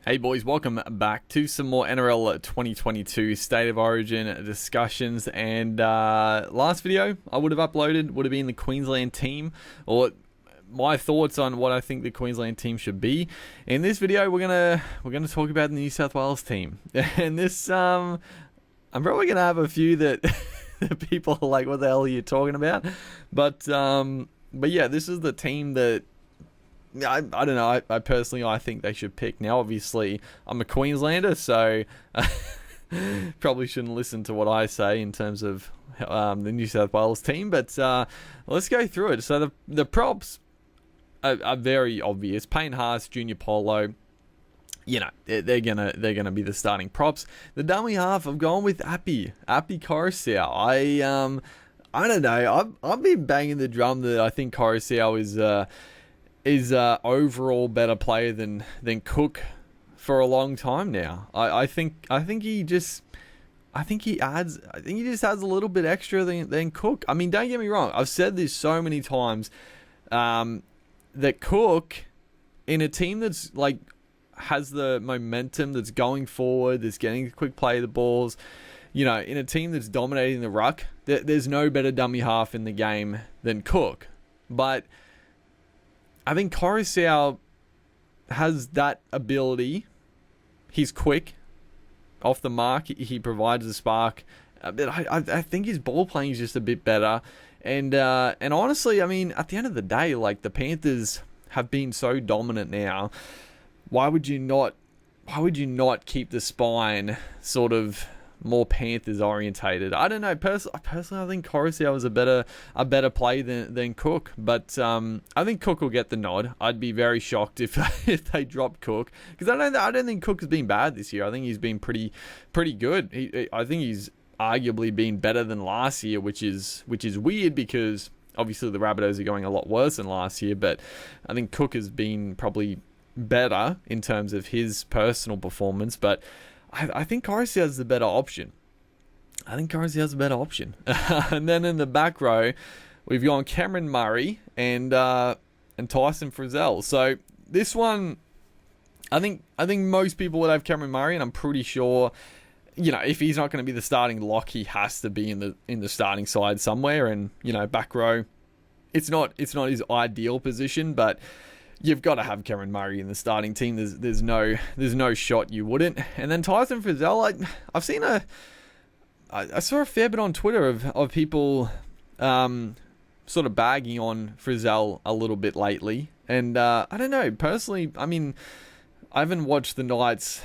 Hey boys, welcome back to some more NRL 2022 State of Origin discussions. And last video I would have uploaded would have been the Queensland team, or my thoughts on what I think the Queensland team should be. In this video, we're gonna talk about the New South Wales team, and this I'm probably gonna have a few that people are like, "What the hell are you talking about?" But yeah, this is the team that. I don't know. I personally, I think they should pick. Now, obviously, I'm a Queenslander, so probably shouldn't listen to what I say in terms of the New South Wales team. But let's go through it. So the props are very obvious. Payne Haas, Junior Polo, you know, they're gonna be the starting props. The dummy half, I've gone with Appy Coruscant. I don't know. I've been banging the drum that I think Coruscant is overall better player than Cook for a long time now. I think he just adds a little bit extra than Cook. I mean, don't get me wrong. I've said this so many times that Cook, in a team that's like has the momentum, that's going forward, that's getting the quick play of the balls, you know, in a team that's dominating the ruck, there's no better dummy half in the game than Cook. But I think Coruscant has that ability. He's quick, off the mark. He provides a spark. But I think his ball playing is just a bit better. And honestly, I mean, at the end of the day, like, the Panthers have been so dominant now. Why would you not keep the spine sort of more Panthers orientated? I don't know. Personally, I think Coruscant was a better play than Cook, but I think Cook will get the nod. I'd be very shocked if they dropped Cook, because I don't think Cook has been bad this year. I think he's been pretty good. I think he's arguably been better than last year, which is weird because obviously the Rabbitohs are going a lot worse than last year. But I think Cook has been probably better in terms of his personal performance, but I think Coruscant has the better option. And then in the back row, we've gone Cameron Murray and Tyson Frizzell. So this one, I think most people would have Cameron Murray, and I'm pretty sure, you know, if he's not going to be the starting lock, he has to be in the starting side somewhere. And, you know, back row, it's not his ideal position, but you've got to have Cameron Murray in the starting team. There's no shot you wouldn't. And then Tyson Frizzell, I saw a fair bit on Twitter of people sort of bagging on Frizzell a little bit lately. And I don't know, personally, I mean, I haven't watched the Knights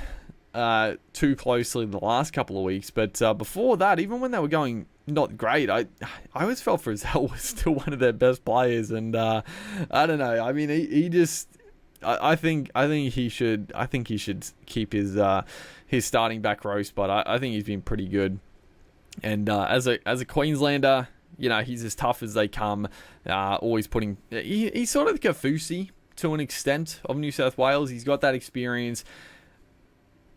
too closely the last couple of weeks, but before that, even when they were going not great, I always felt Frizzell was still one of their best players, and I don't know. I mean, he just, I think he should keep his starting back row spot. I think he's been pretty good, and as a Queenslander, you know, he's as tough as they come. Always putting, he's sort of Kafusi to an extent of New South Wales. He's got that experience.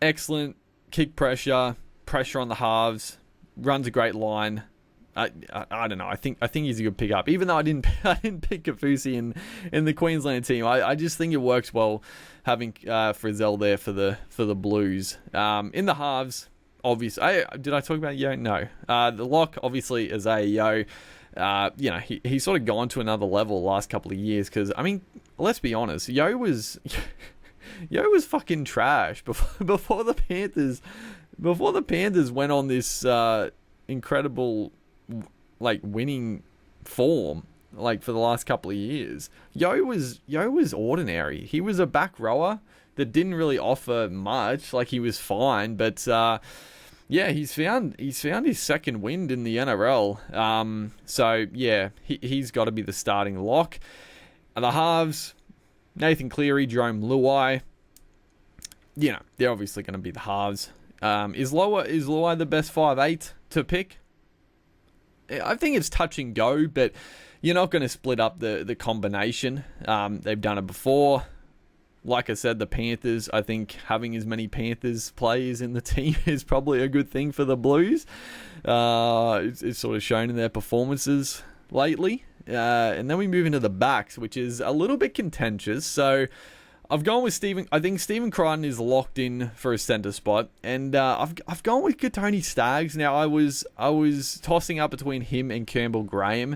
Excellent kick pressure on the halves. Runs a great line. I don't know. I think he's a good pickup. Even though I didn't pick Kafusi in the Queensland team, I just think it works well having Frizzell there for the Blues. In the halves, obviously, did I talk about Yo? No. The lock obviously is Yo. You know, he's sort of gone to another level the last couple of years, because I mean, let's be honest, Yo was fucking trash before the Panthers. Before the Panthers went on this incredible, like, winning form, like, for the last couple of years, Yo was ordinary. He was a back rower that didn't really offer much. Like, he was fine, but yeah, he's found his second wind in the NRL. So yeah, he's got to be the starting lock. And the halves, Nathan Cleary, Jerome Luai. You know, they're obviously going to be the halves. Is Luai the best 5'8" to pick? I think it's touch and go, but you're not going to split up the combination. They've done it before. Like I said, the Panthers, I think having as many Panthers players in the team is probably a good thing for the Blues. It's sort of shown in their performances lately. And then we move into the backs, which is a little bit contentious. So I've gone with Stephen. I think Stephen Crichton is locked in for a centre spot, and I've gone with Tony Staggs. Now I was tossing up between him and Campbell Graham,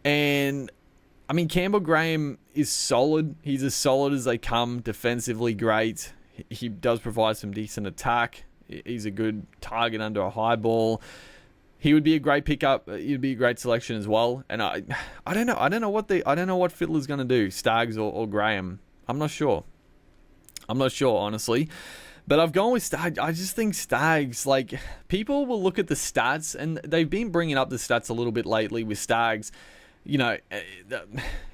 and I mean Campbell Graham is solid. He's as solid as they come. Defensively great. He does provide some decent attack. He's a good target under a high ball. He would be a great pickup. He'd be a great selection as well. And I don't know. I don't know what Fittler's going to do, Staggs or Graham. I'm not sure, honestly. But I've gone with Staggs. I just think Staggs, like, people will look at the stats, and they've been bringing up the stats a little bit lately with Staggs. You know,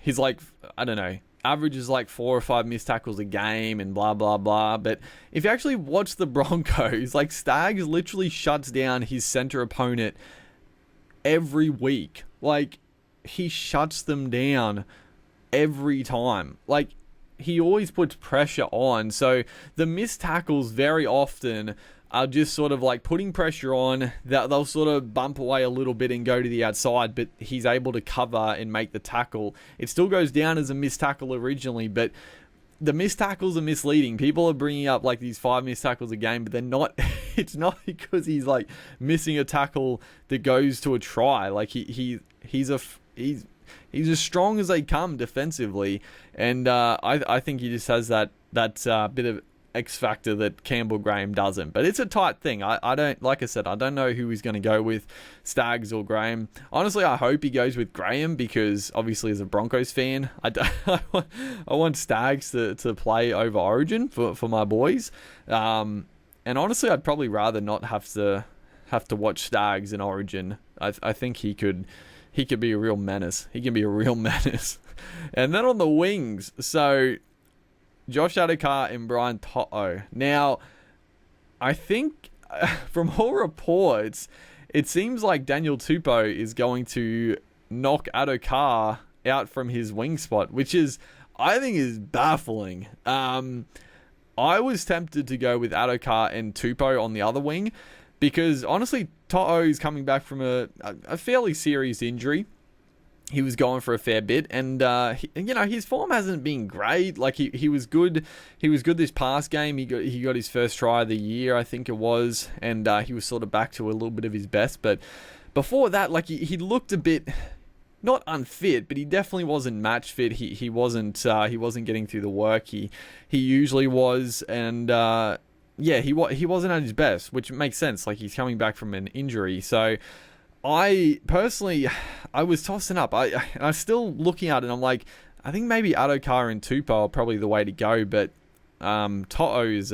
he's like, I don't know, averages like 4 or 5 missed tackles a game and blah, blah, blah. But if you actually watch the Broncos, like, Staggs literally shuts down his center opponent every week. Like, he shuts them down every time. Like, he always puts pressure on. So the missed tackles very often are just sort of like putting pressure on. They'll sort of bump away a little bit and go to the outside, but he's able to cover and make the tackle. It still goes down as a missed tackle originally, but the missed tackles are misleading. People are bringing up like these 5 missed tackles a game, but they're not. It's not because he's like missing a tackle that goes to a try. Like he's as strong as they come defensively, and I think he just has that bit of X factor that Campbell Graham doesn't. But it's a tight thing. I don't, like I said, I don't know who he's going to go with, Staggs or Graham. Honestly, I hope he goes with Graham because obviously as a Broncos fan, I want Staggs to play over Origin for my boys. And honestly, I'd probably rather not have to watch Staggs in Origin. I think he could be a real menace. He can be a real menace. And then on the wings, so Josh Adokar and Brian To'o. Now, I think from all reports, it seems like Daniel Tupou is going to knock Adokar out from his wing spot, which I think is baffling. I was tempted to go with Adokar and Tupou on the other wing because honestly, To'o is coming back from a fairly serious injury. He was going for a fair bit, and his form hasn't been great. Like he was good. He was good this past game. He got his first try of the year, I think it was, and he was sort of back to a little bit of his best. But before that, like he looked a bit not unfit, but he definitely wasn't match fit. He wasn't getting through the work he usually was, and he wasn't at his best, which makes sense. Like he's coming back from an injury, so. I was tossing up. I'm still looking at it. And I'm like, I think maybe Adokar and Tupou are probably the way to go. But To'o is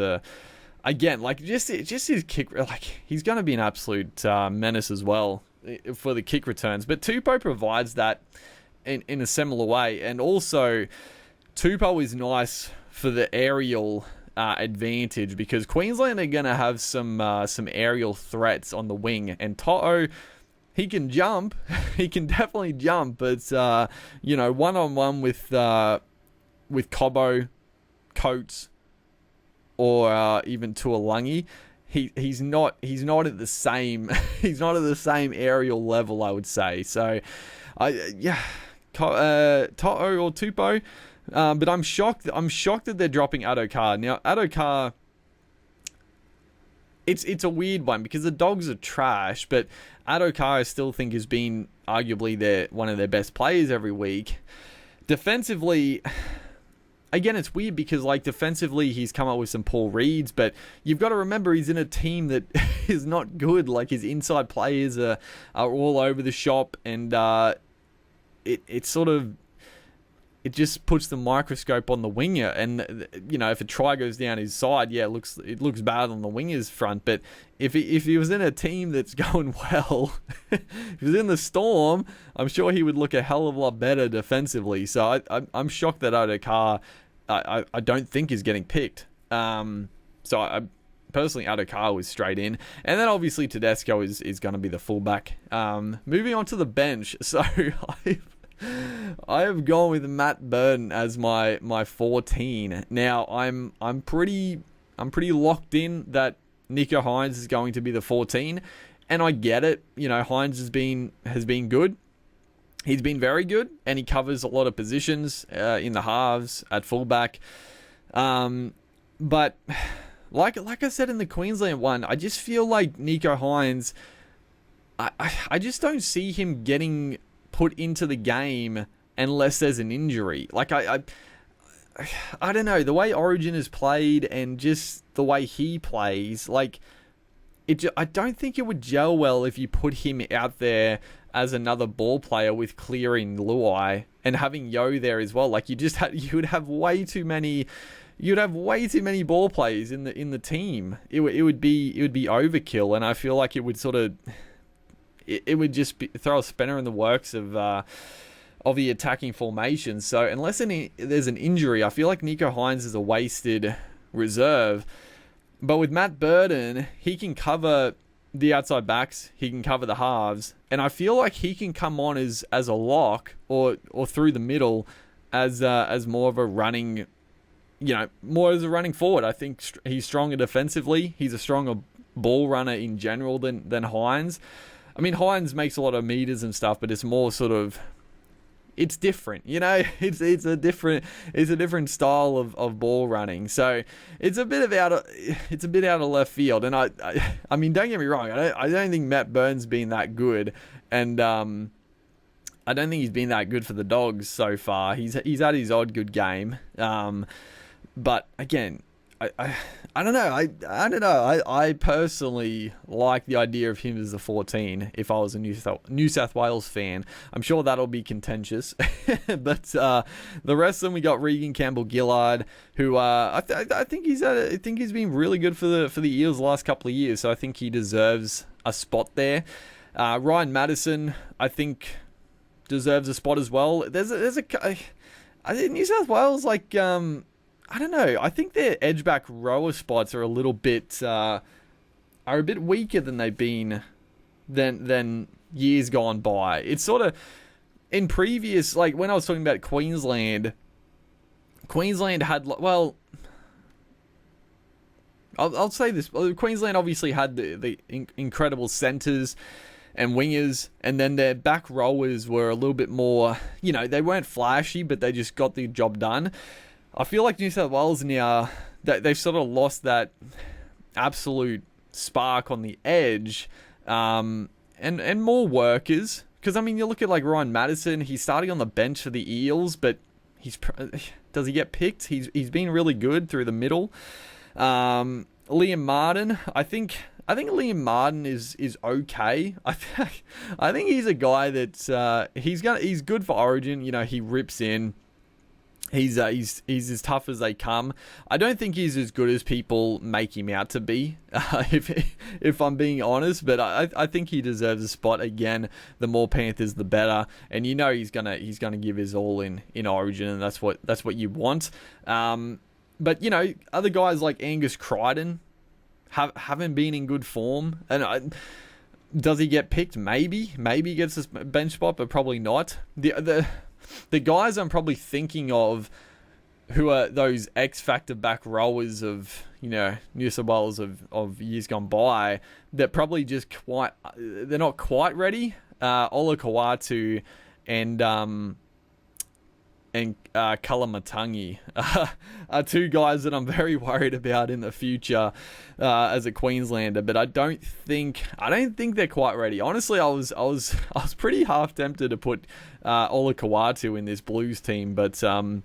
again like just his kick. Like he's going to be an absolute menace as well for the kick returns. But Tupou provides that in a similar way, and also Tupou is nice for the aerial advantage because Queensland are going to have some aerial threats on the wing, and To'o. He can jump. He can definitely jump, but one-on-one with Cobbo, Coates, or even Tuolangi, he's not at the same he's not at the same aerial level, I would say. So, To'o or Tupou, but I'm shocked that they're dropping Adokar. Now Adokar. It's a weird one because the Dogs are trash, but Adokar I still think has been arguably one of their best players every week. Defensively, again, it's weird because like defensively he's come up with some poor reads, but you've got to remember he's in a team that is not good. Like his inside players are all over the shop, and it sort of. It just puts the microscope on the winger, and if a try goes down his side, it looks bad on the winger's front. But if he was in a team that's going well, if he was in the Storm, I'm sure he would look a hell of a lot better defensively. So I'm shocked that Adokar, I don't think is getting picked. So I personally, Adokar was straight in, and then obviously Tedesco is going to be the fullback. Moving on to the bench, so I have gone with Matt Burton as my 14. Now I'm pretty locked in that Nico Hines is going to be the 14, and I get it. Hines has been good. He's been very good, and he covers a lot of positions in the halves, at fullback. But like I said in the Queensland one, I just feel like Nico Hines, I just don't see him getting put into the game unless there's an injury. Like, I don't know, the way Origin is played and just the way he plays, like, I don't think it would gel well if you put him out there as another ball player with clearing Luai and having Yo there as well. Like, you would have way too many ball players in the team. It would be overkill, and I feel like it would sort of it would just throw a spanner in the works of the attacking formation. So unless there's an injury, I feel like Nico Hines is a wasted reserve. But with Matt Burton, he can cover the outside backs, he can cover the halves, and I feel like he can come on as a lock or through the middle as more of a running, more as a running forward. I think he's stronger defensively. He's a stronger ball runner in general than Hines. I mean, Hines makes a lot of meters and stuff, but it's more sort of, it's different, it's a different style of ball running. So it's a bit out of left field. And I mean, don't get me wrong, I don't think Matt Burton's been that good, and I don't think he's been that good for the Dogs so far. He's had his odd good game, but again, I don't know. I don't know. I personally like the idea of him as the 14 if I was a New South Wales fan. I'm sure that'll be contentious. But the rest of them, we got Reagan, Campbell, Gillard, who I think he's been really good for the Eels the last couple of years. So I think he deserves a spot there. Ryan Madison, I think, deserves a spot as well. I think New South Wales, like, I don't know. I think their edge-back rower spots are a bit weaker than they've been than years gone by. It's sort of in previous, like when I was talking about Queensland had, well, I'll say this. Queensland obviously had the incredible centres and wingers, and then their back rowers were a little bit more, they weren't flashy, but they just got the job done. I feel like New South Wales now, they've sort of lost that absolute spark on the edge, and more workers. Because, I mean, you look at like Ryan Madison, he's starting on the bench for the Eels, but does he get picked? He's been really good through the middle. Liam Martin, I think Liam Martin is okay. I think he's a guy that he's good for Origin. He rips in. He's as tough as they come. I don't think he's as good as people make him out to be, if I'm being honest. But I think he deserves a spot again. The more Panthers, the better. And he's gonna give his all in Origin, and that's what you want. But other guys like Angus Crichton haven't been in good form. And does he get picked? Maybe he gets a bench spot, but probably not. The guys I'm probably thinking of who are those X-Factor back rowers of, New South Wales of years gone by, that probably just they're not quite ready. Ola Kawatu and Kalamatangi are two guys that I'm very worried about in the future as a Queenslander, but I don't think they're quite ready. Honestly, I was pretty half tempted to put Ola Kawatu in this Blues team, but I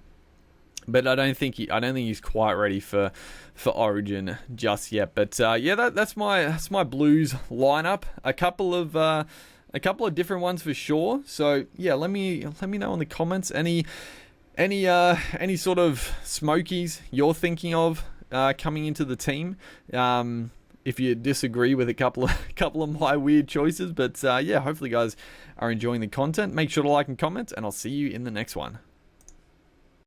don't think he's quite ready for Origin just yet. But that's my Blues lineup. A couple of different ones for sure. So yeah, let me know in the comments any sort of smokies you're thinking of coming into the team. If you disagree with a couple of my weird choices, but hopefully you guys are enjoying the content. Make sure to like and comment, and I'll see you in the next one.